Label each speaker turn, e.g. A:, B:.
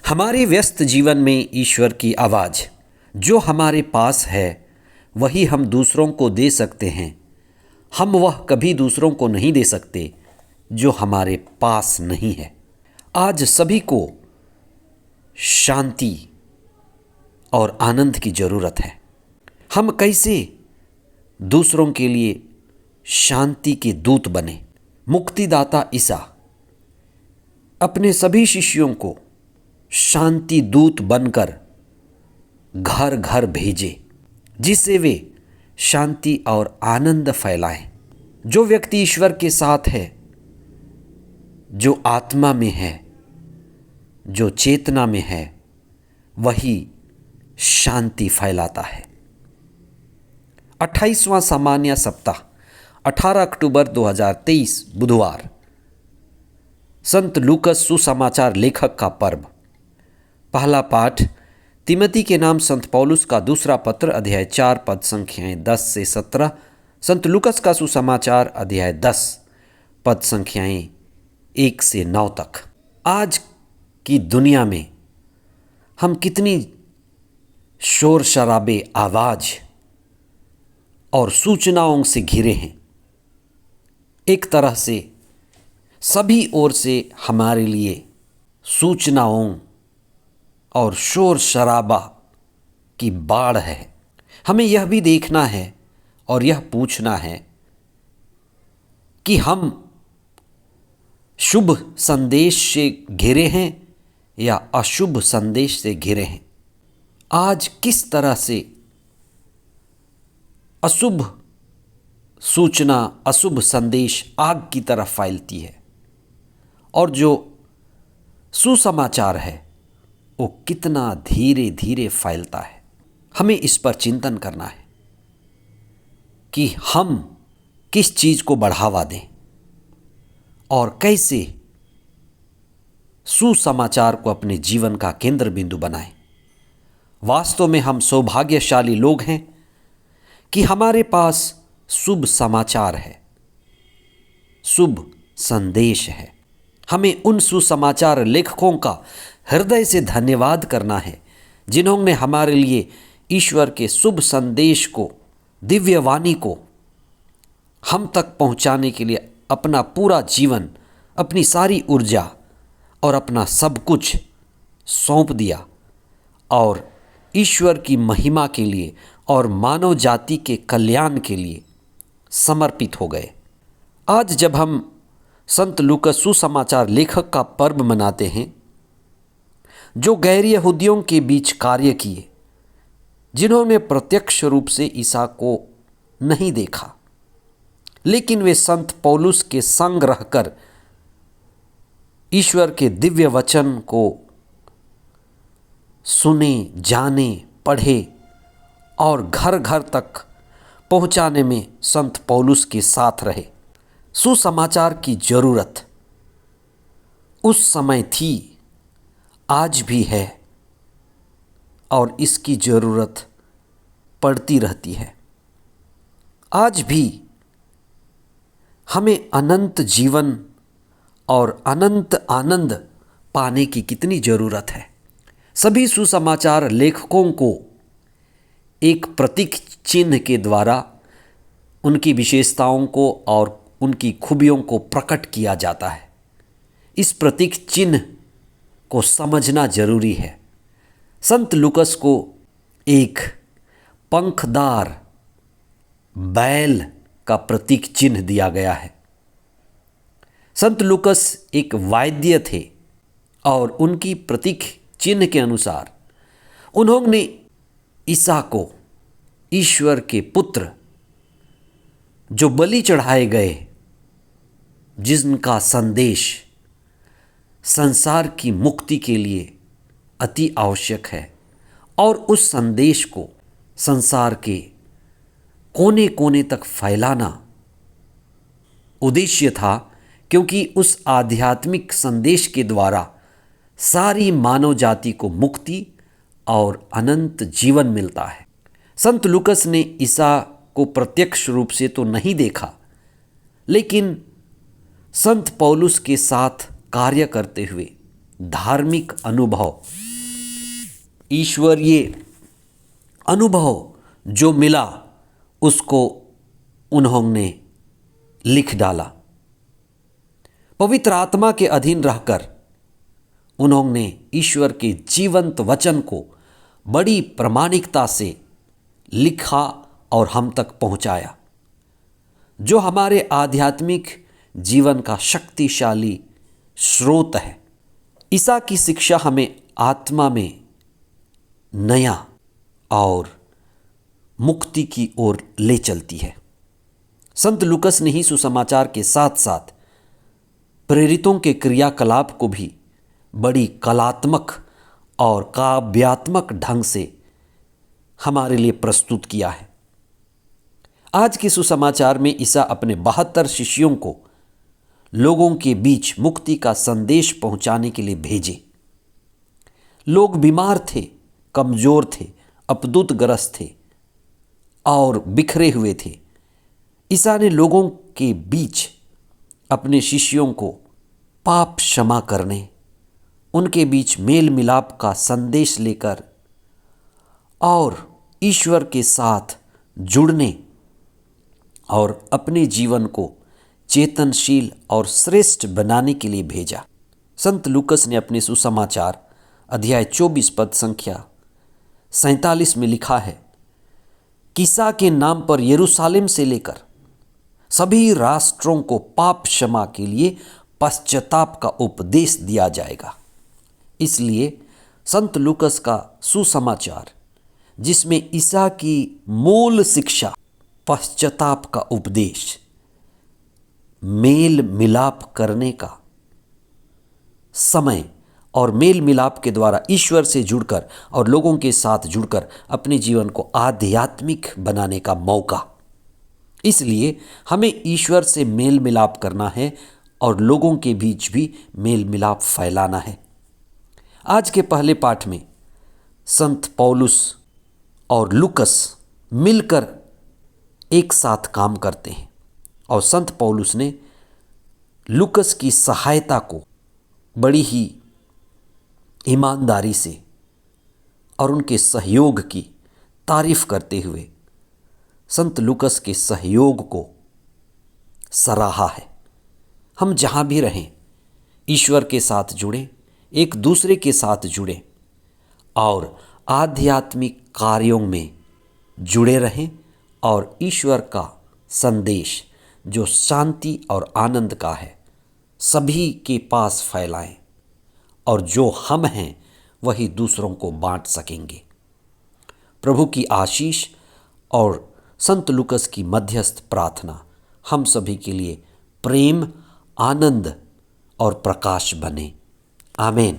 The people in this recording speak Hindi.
A: हमारे व्यस्त जीवन में ईश्वर की आवाज़ जो हमारे पास है वही हम दूसरों को दे सकते हैं। हम वह कभी दूसरों को नहीं दे सकते जो हमारे पास नहीं है। आज सभी को शांति और आनंद की ज़रूरत है। हम कैसे दूसरों के लिए शांति के दूत बने। मुक्तिदाता ईसा अपने सभी शिष्यों को शांति दूत बनकर घर घर भेजे, जिससे वे शांति और आनंद फैलाएं। जो व्यक्ति ईश्वर के साथ है, जो आत्मा में है, जो चेतना में है, वही शांति फैलाता है। 28वां सामान्य सप्ताह 18 अक्टूबर 2023 बुधवार। संत लूकस सुसमाचार लेखक का पर्व। पहला पाठ तिमोथी के नाम संत पौलुस का दूसरा पत्र अध्याय 4 पद संख्याएं 10 से 17। संत लूकस का सुसमाचार अध्याय 10 पद संख्याएं 1 से 9 तक। आज की दुनिया में हम कितनी शोर शराबे, आवाज़ और सूचनाओं से घिरे हैं। एक तरह से सभी ओर से हमारे लिए सूचनाओं और शोर शराबा की बाढ़ है। हमें यह भी देखना है और यह पूछना है कि हम शुभ संदेश से घिरे हैं या अशुभ संदेश से घिरे हैं। आज किस तरह से अशुभ सूचना, अशुभ संदेश आग की तरह फैलती है और जो सुसमाचार है वो कितना धीरे धीरे फैलता है। हमें इस पर चिंतन करना है कि हम किस चीज़ को बढ़ावा दें और कैसे सुसमाचार को अपने जीवन का केंद्र बिंदु बनाएं। वास्तव में हम सौभाग्यशाली लोग हैं कि हमारे पास शुभ समाचार है, शुभ संदेश है। हमें उन सुसमाचार लेखकों का हृदय से धन्यवाद करना है जिन्होंने हमारे लिए ईश्वर के शुभ संदेश को, दिव्य वाणी को हम तक पहुंचाने के लिए अपना पूरा जीवन, अपनी सारी ऊर्जा और अपना सब कुछ सौंप दिया और ईश्वर की महिमा के लिए और मानव जाति के कल्याण के लिए समर्पित हो गए। आज जब हम संत लूकस सुसमाचार लेखक का पर्व मनाते हैं, जो गैर यहूदियों के बीच कार्य किए, जिन्होंने प्रत्यक्ष रूप से ईसा को नहीं देखा, लेकिन वे संत पौलुस के संग रहकर ईश्वर के दिव्य वचन को सुने, जाने, पढ़े और घर घर तक पहुंचाने में संत पौलुस के साथ रहे। सुसमाचार की जरूरत उस समय थी, आज भी है और इसकी ज़रूरत पड़ती रहती है। आज भी हमें अनंत जीवन और अनंत आनंद पाने की कितनी ज़रूरत है। सभी सुसमाचार लेखकों को एक प्रतीक चिन्ह के द्वारा उनकी विशेषताओं को और उनकी खूबियों को प्रकट किया जाता है। इस प्रतीक चिन्ह को समझना जरूरी है। संत लूकस को एक पंखदार बैल का प्रतीक चिन्ह दिया गया है। संत लूकस एक वाद्य थे और उनकी प्रतीक चिन्ह के अनुसार उन्होंने ईसा को, ईश्वर के पुत्र जो बलि चढ़ाए गए, जिनका संदेश संसार की मुक्ति के लिए अति आवश्यक है और उस संदेश को संसार के कोने कोने तक फैलाना उद्देश्य था, क्योंकि उस आध्यात्मिक संदेश के द्वारा सारी मानव जाति को मुक्ति और अनंत जीवन मिलता है। संत लूकस ने ईसा को प्रत्यक्ष रूप से तो नहीं देखा, लेकिन संत पौलुस के साथ कार्य करते हुए धार्मिक अनुभव, ईश्वरीय अनुभव जो मिला उसको उन्होंने लिख डाला। पवित्र आत्मा के अधीन रहकर उन्होंने ईश्वर के जीवंत वचन को बड़ी प्रामाणिकता से लिखा और हम तक पहुंचाया, जो हमारे आध्यात्मिक जीवन का शक्तिशाली स्रोत है। ईसा की शिक्षा हमें आत्मा में नया और मुक्ति की ओर ले चलती है। संत लूकस ने ही सुसमाचार के साथ साथ प्रेरितों के क्रियाकलाप को भी बड़ी कलात्मक और काव्यात्मक ढंग से हमारे लिए प्रस्तुत किया है। आज के सुसमाचार में ईसा अपने 72 शिष्यों को लोगों के बीच मुक्ति का संदेश पहुंचाने के लिए भेजे। लोग बीमार थे, कमजोर थे, अपदुतग्रस्त थे और बिखरे हुए थे। ईसा ने लोगों के बीच अपने शिष्यों को पाप क्षमा करने, उनके बीच मेल मिलाप का संदेश लेकर और ईश्वर के साथ जुड़ने और अपने जीवन को चेतनशील और श्रेष्ठ बनाने के लिए भेजा। संत लूकस ने अपने सुसमाचार अध्याय 24 पद संख्या 47 में लिखा है, ईसा के नाम पर यरूशलेम से लेकर सभी राष्ट्रों को पाप क्षमा के लिए पश्चाताप का उपदेश दिया जाएगा। इसलिए संत लूकस का सुसमाचार, जिसमें ईसा की मूल शिक्षा पश्चाताप का उपदेश, मेल मिलाप करने का समय और मेल मिलाप के द्वारा ईश्वर से जुड़कर और लोगों के साथ जुड़कर अपने जीवन को आध्यात्मिक बनाने का मौका। इसलिए हमें ईश्वर से मेल मिलाप करना है और लोगों के बीच भी मेल मिलाप फैलाना है। आज के पहले पाठ में संत पौलुस और लूकस मिलकर एक साथ काम करते हैं और संत पौलुस ने लूकस की सहायता को बड़ी ही ईमानदारी से और उनके सहयोग की तारीफ करते हुए संत लूकस के सहयोग को सराहा है। हम जहाँ भी रहें ईश्वर के साथ जुड़ें, एक दूसरे के साथ जुड़ें और आध्यात्मिक कार्यों में जुड़े रहें और ईश्वर का संदेश जो शांति और आनंद का है सभी के पास फैलाएं और जो हम हैं वही दूसरों को बांट सकेंगे। प्रभु की आशीष और संत लूकस की मध्यस्थ प्रार्थना हम सभी के लिए प्रेम, आनंद और प्रकाश बने। आमीन।